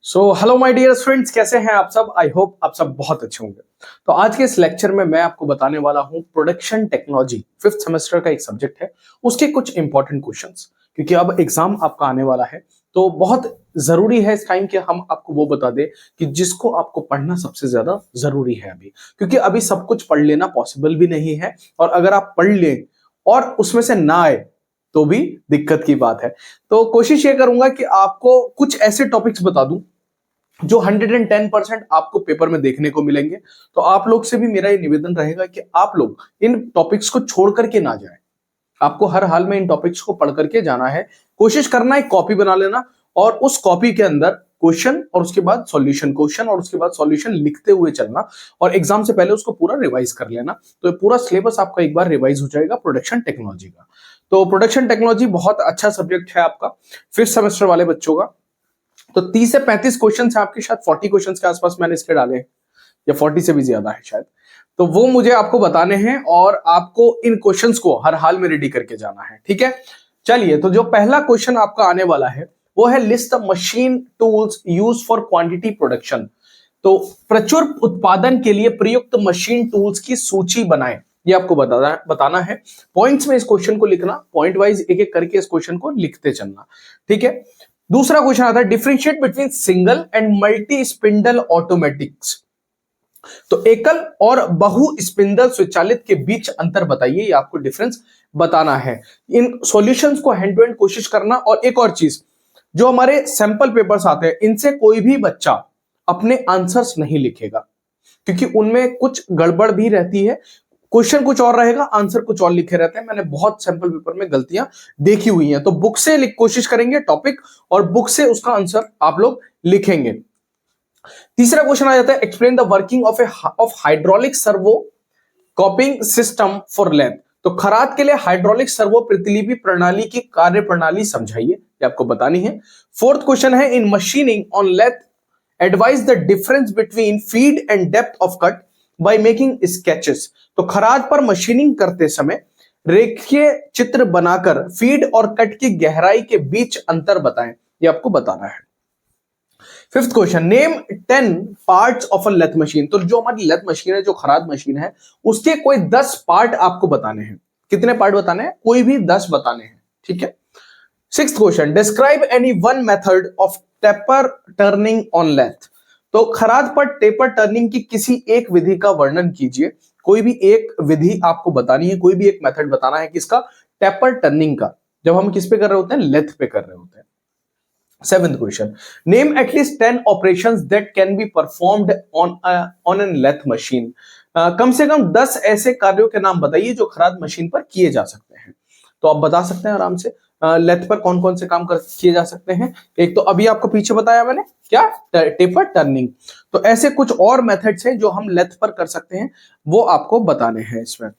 Hello my dear friends, कैसे हैं आप सब। आई होप आप सब बहुत अच्छे होंगे। तो आज के इस लेक्चर में मैं आपको बताने वाला हूं प्रोडक्शन टेक्नोलॉजी, फिफ्थ सेमेस्टर का एक सब्जेक्ट है, उसके कुछ इंपॉर्टेंट क्वेश्चंस। क्योंकि अब एग्जाम आपका आने वाला है तो बहुत जरूरी है इस टाइम कि हम आपको वो बता दें कि जिसको आपको पढ़ना सबसे ज्यादा जरूरी है अभी। क्योंकि अभी सब कुछ पढ़ लेना पॉसिबल भी नहीं है, और अगर आप पढ़ लें और उसमें से ना आए तो भी दिक्कत की बात है। तो कोशिश ये करूंगा कि आपको कुछ ऐसे टॉपिक्स बता दूं जो 110% आपको पेपर में देखने को मिलेंगे। तो आप लोग से भी मेरा ये निवेदन रहेगा कि आप लोग इन टॉपिक्स को छोड़ करके ना जाएं। आपको हर हाल में इन टॉपिक्स को पढ़ करके जाना है। कोशिश करना एक कॉपी बना लेना और उस कॉपी के अंदर क्वेश्चन और उसके बाद सॉल्यूशन, क्वेश्चन और उसके बाद सॉल्यूशन लिखते हुए चलना, और एग्जाम से पहले उसको पूरा रिवाइज कर लेना। तो ये पूरा सिलेबस आपका एक बार रिवाइज हो जाएगा प्रोडक्शन टेक्नोलॉजी का। तो प्रोडक्शन टेक्नोलॉजी बहुत अच्छा सब्जेक्ट है आपका फिफ्थ सेमेस्टर वाले बच्चों का। तो 30 से 35 क्वेश्चन है आपके, शायद 40 क्वेश्चन के आसपास मैंने इसके डाले हैं, या 40 से भी ज्यादा है शायद। तो वो मुझे आपको बताने हैं और आपको इन क्वेश्चंस को हर हाल में रेडी करके जाना है, ठीक है। चलिए, तो जो पहला क्वेश्चन आपका आने वाला है वो है list the machine tools use for quantity production. तो प्रचुर उत्पादन के लिए प्रयुक्त मशीन टूल्स की सूची बनाएं, ये आपको बताना है। पॉइंट्स में इस क्वेश्चन को लिखना, पॉइंट वाइज एक एक करके इस क्वेश्चन को लिखते चलना, ठीक है। दूसरा क्वेश्चन आता है differentiate between single and multi spindle automatics. तो एकल और बहु स्पिंडल स्वचालित के बीच अंतर बताइए, ये आपको डिफरेंस बताना है। इन सॉल्यूशंस को हैंड टू हैंड कोशिश करना। और एक और चीज, जो हमारे सैंपल पेपर्स आते हैं इनसे कोई भी बच्चा अपने आंसर्स नहीं लिखेगा, क्योंकि उनमें कुछ गड़बड़ भी रहती है। क्वेश्चन कुछ और रहेगा, आंसर कुछ और लिखे रहते हैं। मैंने बहुत सैंपल पेपर में गलतियां देखी हुई हैं। तो बुक से कोशिश करेंगे टॉपिक, और बुक से उसका आंसर आप लोग लिखेंगे। तीसरा क्वेश्चन आ जाता है explain the working of hydraulic servo copying system for lathe. तो खराद के लिए हाइड्रोलिक सर्वो प्रतिलिपि प्रणाली की कार्य प्रणाली समझाइए, ये आपको बतानी है। फोर्थ क्वेश्चन है in machining on lathe advise the difference between feed and depth of cut by making sketches. तो खराद पर मशीनिंग करते समय रेखीय चित्र बनाकर फीड और कट की गहराई के बीच अंतर बताएं, ये आपको बताना है। Fifth question name 10 parts of a lathe machine. तो जो हमारी लेथ मशीन है, जो खराद मशीन है, उसके कोई 10 पार्ट आपको बताने हैं। कितने पार्ट बताने हैं? कोई भी 10 बताने हैं, ठीक है। Sixth question describe any one method of taper turning on lathe. तो खराद पर टेपर टर्निंग की किसी एक विधि का वर्णन कीजिए। कोई भी एक विधि आपको बतानी है, कोई भी एक मेथड बताना है किसका? टेपर टर्निंग का, जब हम किस पे कर रहे होते हैं? लेथ पे कर रहे होते हैं। Seventh question name at least 10 operations that can be performed on an lathe machine. कम से कम 10 ऐसे कार्यों के नाम बताइए जो खराद मशीन पर किए जा सकते हैं। तो आप बता सकते हैं आराम से लेथ पर कौन कौन से काम किए जा सकते हैं। एक तो अभी आपको पीछे बताया मैंने, क्या? Taper turning. तो ऐसे कुछ और मेथड्स हैं जो हम लेथ पर कर सकते हैं, वो आपको बताने हैं इसमें।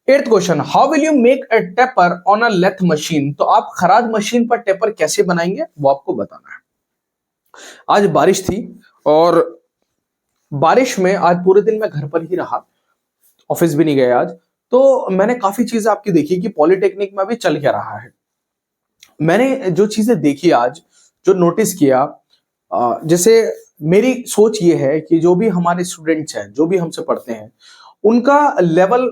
Eighth question how will you make a taper on a lathe machine. तो आप खराद मशीन पर टेपर कैसे बनाएंगे, वो आपको बताना है। आज बारिश थी, और बारिश में आज पूरे दिन मैं घर पर ही रहा, ऑफिस भी नहीं गया आज। तो मैंने काफी चीजें आपकी देखी कि पॉलिटेक्निक में भी चल क्या रहा है। मैंने जो चीजें देखी आज, जो नोटिस किया, जैसे मेरी सोच ये है कि जो भी हमारे स्टूडेंट्स हैं, जो भी हमसे पढ़ते हैं, उनका लेवल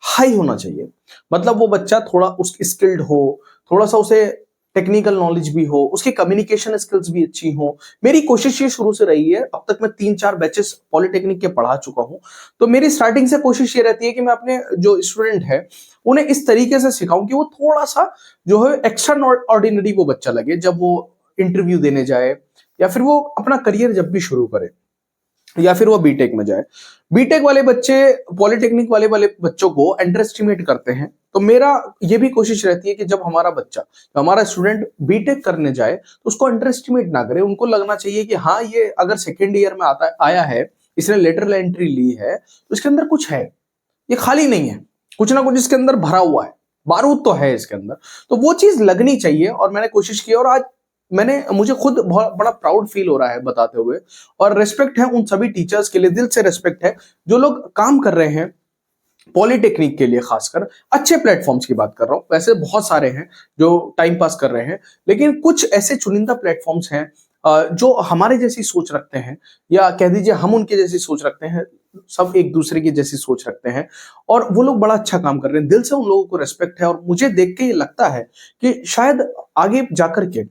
हाई होना चाहिए। मतलब वो बच्चा थोड़ा उस स्किल्ड हो, थोड़ा सा उसे टेक्निकल नॉलेज भी हो, उसकी कम्युनिकेशन स्किल्स भी अच्छी हो। मेरी कोशिश ये शुरू से रही है, अब तक मैं 3-4 बैचेस पॉलिटेक्निक के पढ़ा चुका हूं। तो मेरी स्टार्टिंग से कोशिश ये रहती है कि मैं अपने जो स्टूडेंट है उन्हें इस तरीके से सिखाऊं कि वो थोड़ा सा जो है एक्स्ट्रा ऑर्डिनरी वो बच्चा लगे जब वो इंटरव्यू देने जाए, या फिर वो अपना करियर जब भी शुरू करे, या फिर वो बीटेक में जाए। बीटेक वाले बच्चे पॉलिटेक्निक वाले वाले बच्चों को अंडर एस्टिमेट करते हैं। तो मेरा ये भी कोशिश रहती है कि जब हमारा बच्चा, हमारा स्टूडेंट बीटेक करने जाए तो उसको अंडर एस्टिमेट ना करे। उनको लगना चाहिए कि हाँ, ये अगर सेकेंड ईयर में आया है, इसने लेटरल एंट्री ली है, तो इसके अंदर कुछ है, ये खाली नहीं है, कुछ ना कुछ इसके अंदर भरा हुआ है, बारूद तो है इसके अंदर। तो वो चीज लगनी चाहिए, और मैंने कोशिश की, और आज मुझे खुद बहुत बड़ा प्राउड फील हो रहा है बताते हुए। और रेस्पेक्ट है उन सभी टीचर्स के लिए, दिल से रेस्पेक्ट है जो लोग काम कर रहे हैं पॉलिटेक्निक के लिए। खासकर अच्छे प्लेटफॉर्म्स की बात कर रहा हूं, वैसे बहुत सारे हैं जो टाइम पास कर रहे हैं, लेकिन कुछ ऐसे चुनिंदा प्लेटफॉर्म्स हैं जो हमारे जैसी सोच रखते हैं, या कह दीजिए हम उनके जैसी सोच रखते हैं, सब एक दूसरे की जैसी सोच रखते हैं, और वो लोग बड़ा अच्छा काम कर रहे हैं, दिल से उन लोगों को रेस्पेक्ट है। और मुझे देख के ये लगता है कि शायद आगे जाकर के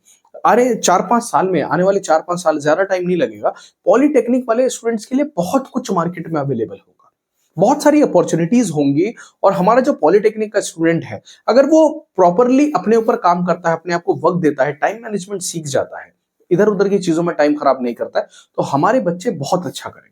अरे 4-5 साल में, आने वाले 4-5 साल, ज्यादा टाइम नहीं लगेगा, पॉलिटेक्निक वाले स्टूडेंट्स के लिए बहुत कुछ मार्केट में अवेलेबल होगा, बहुत सारी अपॉर्चुनिटीज होंगी। और हमारा जो पॉलिटेक्निक का स्टूडेंट है, अगर वो प्रॉपरली अपने ऊपर काम करता है, अपने आप को वक्त देता है, टाइम मैनेजमेंट सीख जाता है, इधर उधर की चीजों में टाइम खराब नहीं करता है, तो हमारे बच्चे बहुत अच्छा करेंगे।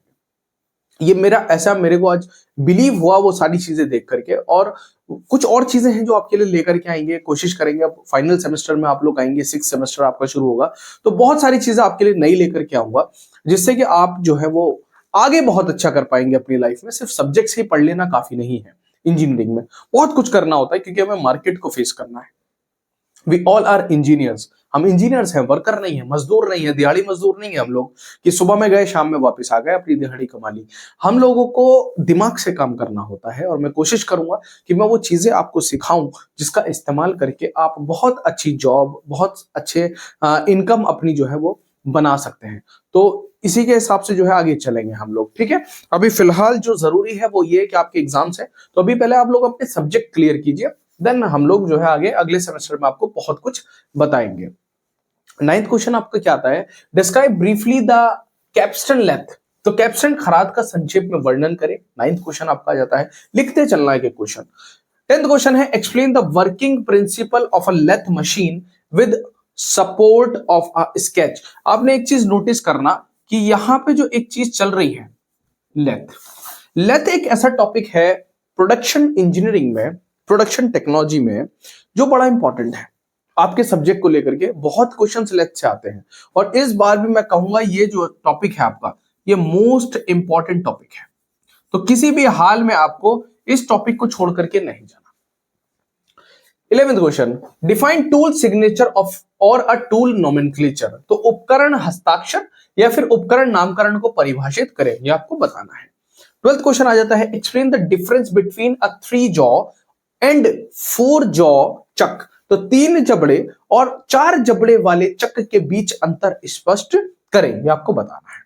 ये मेरा ऐसा, मेरे को आज बिलीव हुआ वो सारी चीजें देख करके। और कुछ और चीजें हैं जो आपके लिए लेकर के आएंगे, कोशिश करेंगे। अब फाइनल सेमेस्टर में आप लोग आएंगे, 6th सेमेस्टर आपका शुरू होगा, तो बहुत सारी चीजें आपके लिए नई लेकर के आऊंगा, जिससे कि आप जो है वो आगे बहुत अच्छा कर पाएंगे अपनी लाइफ में। सिर्फ सब्जेक्ट्स ही पढ़ लेना काफी नहीं है, इंजीनियरिंग में बहुत कुछ करना होता है, क्योंकि हमें मार्केट को फेस करना है। वी ऑल आर इंजीनियर्स, हम इंजीनियर्स हैं, वर्कर नहीं है, मजदूर नहीं है, दिहाड़ी मजदूर नहीं है हम लोग, कि सुबह में गए शाम में वापस आ गए, अपनी दिहाड़ी कमा ली। हम लोगों को दिमाग से काम करना होता है, और मैं कोशिश करूंगा कि मैं वो चीजें आपको सिखाऊं जिसका इस्तेमाल करके आप बहुत अच्छी जॉब, बहुत अच्छे इनकम अपनी जो है वो बना सकते हैं। तो इसी के हिसाब से जो है आगे चलेंगे हम लोग, ठीक है। अभी फिलहाल जो जरूरी है वो ये कि आपके एग्जाम्स है, तो अभी पहले आप लोग अपने सब्जेक्ट क्लियर कीजिए, देन हम लोग जो है आगे अगले सेमेस्टर में आपको बहुत कुछ बताएंगे। 9th क्वेश्चन आपका क्या आता है, describe briefly the capstan lathe. तो कैप्स्टन खराद का संक्षेप में वर्णन करें, 9th क्वेश्चन आपका आ जाता है, लिखते चलना है क्वेश्चन। 10th क्वेश्चन है, explain the working principle of a lathe machine with support of a sketch. आपने एक चीज नोटिस करना कि यहां पे जो एक चीज चल रही है, लेथ। लेथ एक ऐसा टॉपिक है प्रोडक्शन इंजीनियरिंग में, प्रोडक्शन टेक्नोलॉजी में, जो बड़ा इंपॉर्टेंट है आपके सब्जेक्ट को लेकर के। बहुत क्वेश्चंस लेथ से आते हैं, और इस बार भी मैं कहूंगा ये जो टॉपिक है आपका, ये मोस्ट इंपॉर्टेंट टॉपिक है। तो किसी भी हाल में आपको इस टॉपिक को छोड़ करके नहीं जाना। 11th question, define tool signature of और अ टूल नोमेनक्लेचर। तो उपकरण हस्ताक्षर या फिर उपकरण नामकरण को परिभाषित करें, ये आपको बताना है। 12th क्वेश्चन आ जाता है, explain the difference between a 3 jaw and 4 jaw chuck. तो 3 जबड़े और 4 जबड़े वाले चक्र के बीच अंतर स्पष्ट करें, ये आपको बताना है।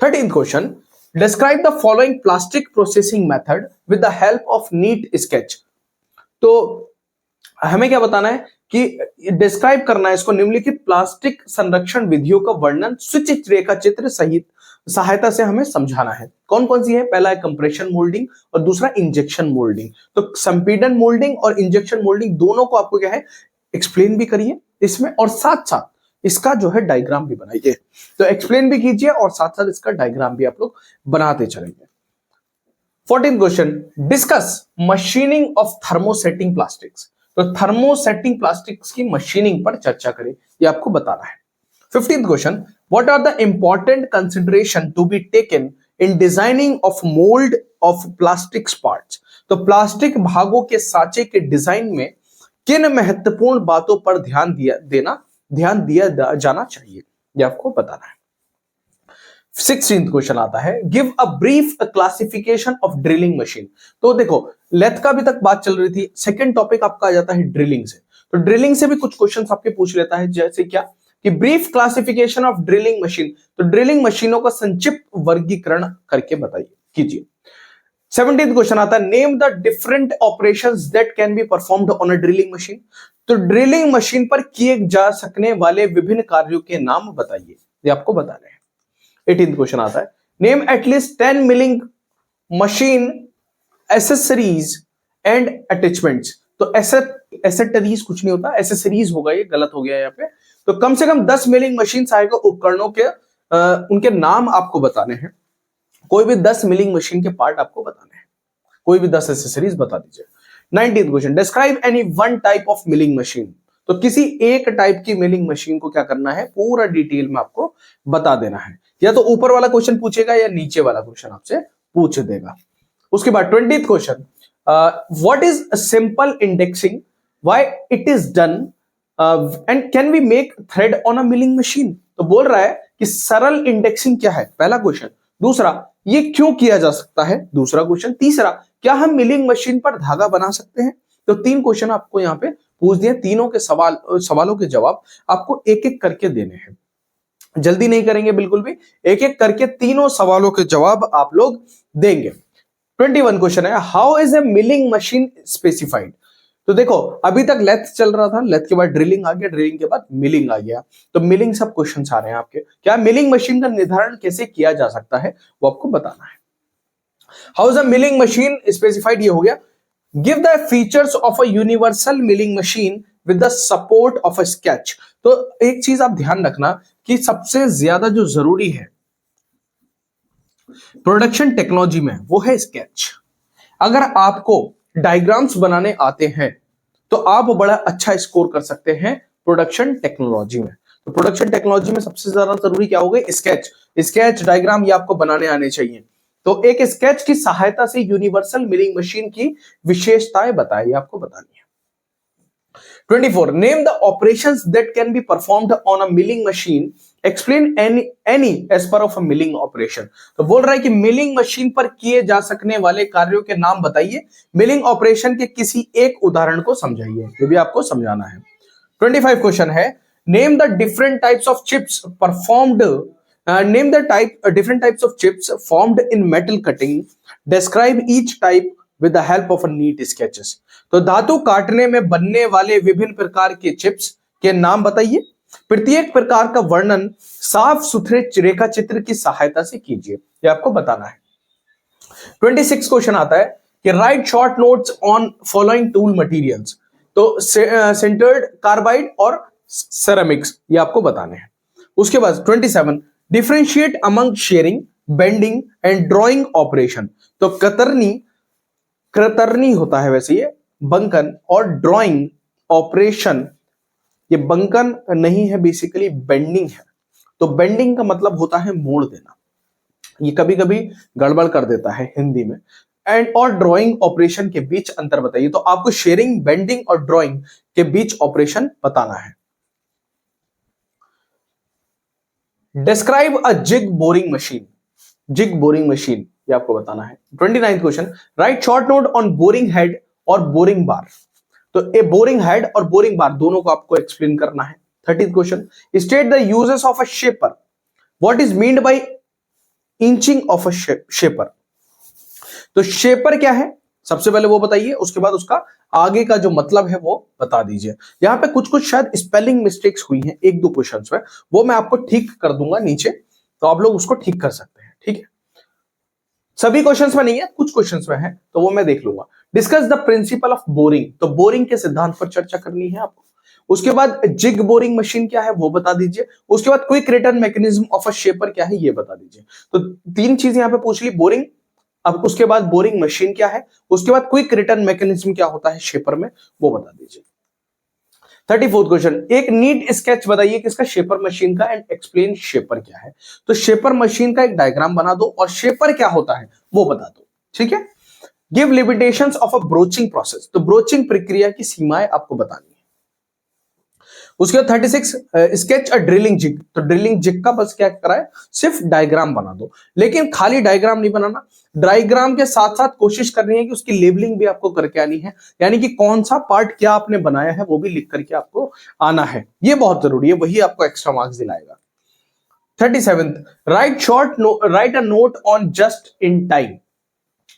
13th question, describe the following plastic processing method with the help of NEET sketch. तो हमें क्या बताना है कि डिस्क्राइब करना है इसको, निम्नलिखित प्लास्टिक संरक्षण विधियों का वर्णन स्वचित रेखा चित्र सहित सहायता से हमें समझाना है। कौन कौन सी है, पहला है कंप्रेशन मोल्डिंग और दूसरा इंजेक्शन मोल्डिंग। तो संपीड़न मोल्डिंग और इंजेक्शन मोल्डिंग दोनों को आपको क्या है एक्सप्लेन भी करिए इसमें, और साथ साथ इसका जो है डायग्राम भी बनाइए। तो एक्सप्लेन भी कीजिए और साथ साथ इसका डायग्राम भी आप लोग बनाते चलेंगे। 14th question, discuss machining of thermosetting plastics. तो थर्मोसेटिंग प्लास्टिक्स की मशीनिंग पर चर्चा करें, ये आपको बताना है। 15th question, what are the important consideration to be taken in designing of mould of plastics parts. तो प्लास्टिक भागों के साँचे के डिजाइन में किन महत्वपूर्ण बातों पर ध्यान दिया जाना चाहिए, ये आपको बताना है। 16th क्वेश्चन आता है, give a brief classification of drilling machine. तो देखो लेथ का अभी तक बात चल रही थी, सेकंड टॉपिक आपका आ जाता है ड्रिलिंग से। तो ड्रिलिंग से भी कुछ क्वेश्चंस आपके पूछ लेता है, जैसे क्या कि brief classification of drilling machine. तो ड्रिलिंग मशीनों का संक्षिप्त वर्गीकरण करके बताइए, कीजिए। 17th क्वेश्चन आता है, name the different operations that can be performed on a drilling machine. तो ड्रिलिंग मशीन पर किए जा सकने वाले विभिन्न कार्यों के नाम बताइए, ये आपको बताने हैं। 18th क्वेश्चन आता है, name at least 10 milling machine accessories and attachments. तो एसेसरीज कुछ नहीं होता, एसेसरीज होगा, ये गलत हो गया यहाँ पे। तो कम से कम 10 मिलिंग मशीन सहायक उपकरणों के उनके नाम आपको बताने हैं। कोई भी 10 मिलिंग मशीन के पार्ट आपको बताने हैं, कोई भी 10 एसेसरीज बता दीजिए। 19th question, describe any one type of milling machine. तो किसी एक टाइप की मिलिंग मशीन को क्या करना है, पूरा डिटेल में आपको बता देना है। या तो ऊपर वाला क्वेश्चन पूछेगा या नीचे वाला क्वेश्चन आपसे पूछ देगा। उसके बाद 20th question, what is simple indexing, why it is done and can we make thread on a milling machine. तो बोल रहा है कि सरल इंडेक्सिंग क्या है, पहला क्वेश्चन। दूसरा, ये क्यों किया जा सकता है, दूसरा क्वेश्चन। तीसरा, क्या हम मिलिंग मशीन पर धागा बना सकते हैं। तो 3 क्वेश्चन आपको यहाँ पे पूछ दिए, तीनों के सवालों के जवाब आपको एक एक करके देने हैं। जल्दी नहीं करेंगे बिल्कुल भी, एक एक करके तीनों सवालों के जवाब आप लोग देंगे। 21 क्वेश्चन है, how is a milling machine specified. तो देखो अभी तक लेथ चल रहा था, लेथ के बाद ड्रिलिंग आ गया, ड्रिलिंग के बाद मिलिंग आ गया, तो मिलिंग सब क्वेश्चन आ रहे हैं आपके। क्या मिलिंग मशीन का निर्धारण कैसे किया जा सकता है वो आपको बताना है। How is a milling machine specified, ये हो गया। Give the features of a universal milling machine with the support of a sketch. तो एक चीज आप ध्यान रखना कि सबसे ज्यादा जो जरूरी है प्रोडक्शन टेक्नोलॉजी में वो है स्केच। अगर आपको डायग्राम्स बनाने आते हैं तो आप बड़ा अच्छा स्कोर कर सकते हैं प्रोडक्शन टेक्नोलॉजी में। तो प्रोडक्शन टेक्नोलॉजी में सबसे ज्यादा जरूरी क्या होगा, स्केच। स्केच डायग्राम ये आपको बनाने आने चाहिए। तो एक स्केच की सहायता से यूनिवर्सल मिलिंग मशीन की विशेषताएं बताइए, आपको बतानी है। 24 name the operations that can be performed on a milling machine, explain any edge per of a milling operation. तो बोल रहा है कि मिलिंग मशीन पर किए जा सकने वाले कार्यों के नाम बताइए, मिलिंग ऑपरेशन के किसी एक उदाहरण को समझाइए, ये भी आपको समझाना है। 25 क्वेश्चन है, name the different types of chips performed, name the different types of chips formed in metal cutting, describe each type with the help of a neat sketches. तो धातु काटने में बनने वाले विभिन्न प्रकार के चिप्स के नाम बताइए, प्रत्येक प्रकार का वर्णन साफ सुथरे रेखा चित्र की सहायता से कीजिए, ये आपको बताना है। 26 क्वेश्चन आता है कि right short notes on following tool materials. तो सिंटर्ड, कार्बाइड और सेरामिक्स, ये आपको बताने हैं। उसके बाद 27 differentiate among sharing, bending and drawing operation. तो कतरनी होता है वैसे ये, बंकन और ड्रॉइंग ऑपरेशन, ये बंकन नहीं है, बेसिकली बेंडिंग है। तो बेंडिंग का मतलब होता है मोड़ देना, ये कभी कभी गड़बड़ कर देता है हिंदी में। एंड और ड्राइंग ऑपरेशन के बीच अंतर बताइए। तो आपको शेयरिंग, बेंडिंग और ड्राइंग के बीच ऑपरेशन बताना है। Describe a jig boring machine, jig boring machine ये आपको बताना है। 29 question, write short note on boring head और बोरिंग बार। तो ए बोरिंग हेड और बोरिंग बार दोनों को आपको एक्सप्लेन करना है। 30 question, state the uses of a shaper, what is meant by inching of a shaper. तो शेपर क्या है सबसे पहले वो बताइए, उसके बाद उसका आगे का जो मतलब है वो बता दीजिए। यहां पे कुछ कुछ शायद स्पेलिंग मिस्टेक्स हुई हैं एक दो क्वेश्चंस में, वो मैं आपको ठीक कर दूंगा नीचे, तो आप लोग उसको ठीक कर सकते हैं, ठीक है। सभी क्वेश्चंस में नहीं है, कुछ क्वेश्चंस में है, तो वो मैं देख लूंगा। Discuss the principle of boring, तो बोरिंग के सिद्धांत पर चर्चा करनी है आपको। उसके बाद जिग बोरिंग मशीन क्या है वो बता दीजिए। उसके बाद quick return mechanism of a shaper क्या है ये बता दीजिए। तो तीन चीज यहां पे पूछ ली, बोरिंग, अब उसके बाद बोरिंग मशीन क्या है, उसके बाद क्विक रिटर्न मैकेनिज्म क्या होता है शेपर में, वो बता दीजिए। 34 क्वेश्चन, एक नीट स्केच बताइए किसका, शेपर मशीन का, एंड एक्सप्लेन शेपर क्या है। तो शेपर मशीन का एक डायग्राम बना दो और शेपर क्या होता है वो बता दो, ठीक है। Give limitations of a broaching process, तो ब्रोचिंग प्रक्रिया की सीमाएं आपको बतानी है। उसके बाद 36 स्केच अ ड्रिलिंग जिग, तो ड्रिलिंग जिग का बस क्या कराए, सिर्फ डायग्राम बना दो, लेकिन खाली डायग्राम नहीं बनाना, डायग्राम के साथ साथ कोशिश करनी है कि उसकी लेबलिंग भी आपको करके आनी है, यानी कि कौन सा पार्ट क्या आपने बनाया है वो भी लिख करके आपको आना है, ये बहुत जरूरी है, वही आपको एक्स्ट्रा मार्क्स दिलाएगा। 37 right a note on just in time,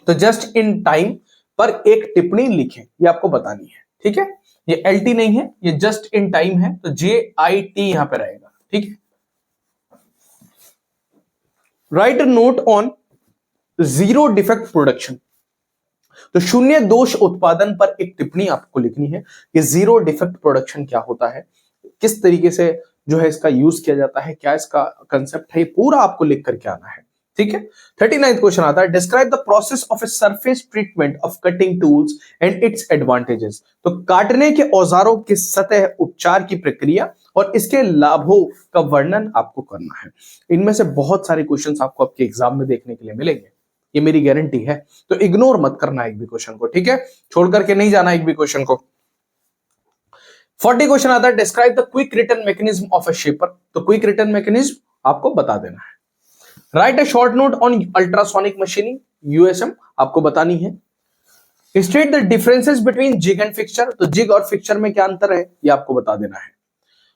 तो जस्ट इन टाइम पर एक टिप्पणी लिखें, ये आपको बतानी है, ठीक है। ये एलटी नहीं है, ये जस्ट इन टाइम है, तो JIT यहां पे रहेगा, ठीक है। Write a note on zero defect production, तो शून्य दोष उत्पादन पर एक टिप्पणी आपको लिखनी है कि जीरो डिफेक्ट प्रोडक्शन क्या होता है, किस तरीके से जो है इसका यूज किया जाता है, क्या इसका कंसेप्ट है, पूरा आपको लिख करके आना है, ठीक है। 39 क्वेश्चन आता है, describe the process of a surface treatment of cutting tools and its advantages. तो काटने के औजारों की सतह उपचार की प्रक्रिया और इसके लाभों का वर्णन आपको करना है। इनमें से बहुत सारे क्वेश्चंस आपको आपके एग्जाम में देखने के लिए मिलेंगे, ये मेरी गारंटी है, तो इग्नोर मत करना एक भी क्वेश्चन को, ठीक है, छोड़ करके नहीं जाना एक भी क्वेश्चन को। 40 क्वेश्चन आता है, describe the quick return mechanism of a shaper, तो क्विक रिटर्न मैकेनिज्म आपको बता देना है। Write a short note on ultrasonic machining, USM आपको बतानी है। State the differences between jig and fixture, तो जिग और फिक्सचर में क्या अंतर है ये आपको बता देना है।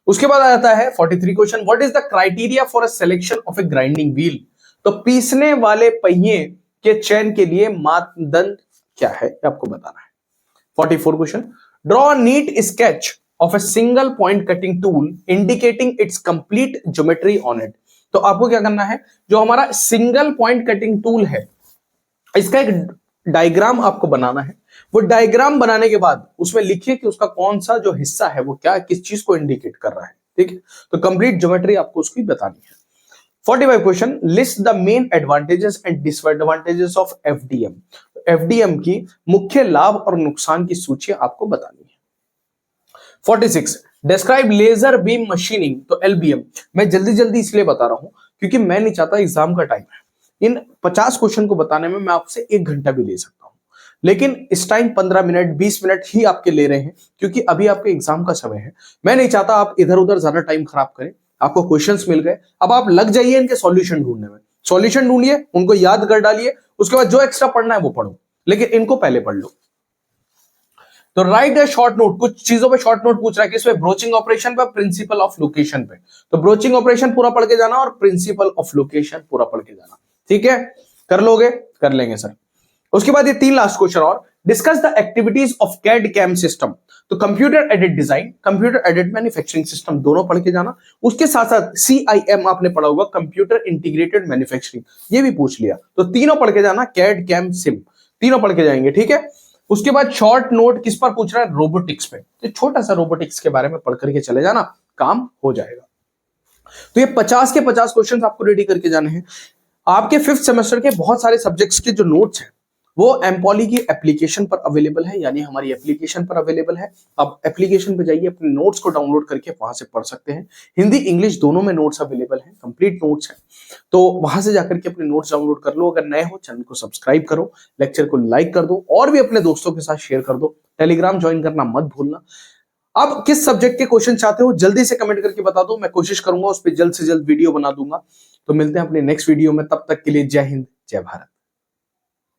उसके बाद आता है 43 question, what is the criteria for a selection of A grinding wheel. तो पीसने वाले पहिए के चयन के लिए मापदंड क्या है, आपको बताना है। 44 question, draw a neat sketch of a single point cutting tool indicating it's complete geometry on it. तो आपको क्या करना है, जो हमारा सिंगल पॉइंट कटिंग टूल है इसका एक डायग्राम आपको बनाना है। वो डायग्राम बनाने के बाद उसमें लिखिए कि उसका कौन सा जो हिस्सा है वो क्या किस चीज को इंडिकेट कर रहा है, ठीक है। तो कंप्लीट ज्योमेट्री आपको उसकी बतानी है। 45 question, list the main advantages and disadvantages of FDM. FDM की मुख्य लाभ और नुकसान की सूची आपको बतानी है। 46, डिस्क्राइब लेजर बीम मशीनिंग। तो एलबीएम मैं जल्दी जल्दी इसलिए बता रहा हूं क्योंकि मैं नहीं चाहता एग्जाम का टाइम है, इन 50 क्वेश्चन को बताने में मैं आपसे 1 घंटा भी ले सकता हूं, लेकिन इस टाइम 15 मिनट 20 मिनट ही आपके ले रहे हैं क्योंकि अभी आपके एग्जाम का समय है। मैं नहीं चाहता आप इधर उधर ज्यादा टाइम खराब करें। आपको क्वेश्चंस मिल गए, अब आप लग जाइए इनके सॉल्यूशन ढूंढने में। सॉल्यूशन ढूंढिए, उनको याद कर डालिए, उसके बाद जो एक्स्ट्रा पढ़ना है वो पढ़ो, लेकिन इनको पहले पढ़ लो। तो राइट ए शॉर्ट नोट, कुछ चीजों पे शॉर्ट नोट पूछ रहा है, किसमें, ब्रोचिंग ऑपरेशन पे, प्रिंसिपल ऑफ लोकेशन पे। तो ब्रोचिंग ऑपरेशन पूरा पढ़ के जाना और प्रिंसिपल ऑफ लोकेशन पूरा पढ़ के जाना, ठीक है। कर लोगे, कर लेंगे सर। उसके बाद ये 3 लास्ट क्वेश्चन और, discuss the activities of CAD CAM system. तो computer aided design, computer aided manufacturing system दोनों पढ़ के जाना। उसके साथ साथ CIM आपने पढ़ा होगा, कंप्यूटर इंटीग्रेटेड मैन्युफैक्चरिंग, ये भी पूछ लिया। तो तीनों पढ़ के जाना, कैड कैम सिम तीनों पढ़ के जाएंगे, ठीक है। उसके बाद शॉर्ट नोट किस पर पूछ रहा है, रोबोटिक्स पे। तो छोटा सा रोबोटिक्स के बारे में पढ़ करके चले जाना, काम हो जाएगा। तो ये 50 के 50 क्वेश्चन आपको रेडी करके जाने हैं। आपके 5th सेमेस्टर के बहुत सारे सब्जेक्ट्स के जो नोट्स हैं वो एमपॉली की एप्लीकेशन पर अवेलेबल है, यानी हमारी एप्लीकेशन पर अवेलेबल है। आप एप्लीकेशन पे जाइए, अपने नोट्स को डाउनलोड करके वहां से पढ़ सकते हैं। हिंदी इंग्लिश दोनों में नोट्स अवेलेबल हैं, कंप्लीट नोट्स हैं। तो वहां से जाकर के अपने नोट्स डाउनलोड कर लो। अगर नए हो चैनल को सब्सक्राइब करो, लेक्चर को लाइक कर दो और भी अपने दोस्तों के साथ शेयर कर दो। टेलीग्राम ज्वाइन करना मत भूलना। अब किस सब्जेक्ट के क्वेश्चन चाहते हो जल्दी से कमेंट करके बता दो, मैं कोशिश करूंगा उस पर जल्द से जल्द वीडियो बना दूंगा। तो मिलते हैं अपने नेक्स्ट वीडियो में, तब तक के लिए जय हिंद जय भारत।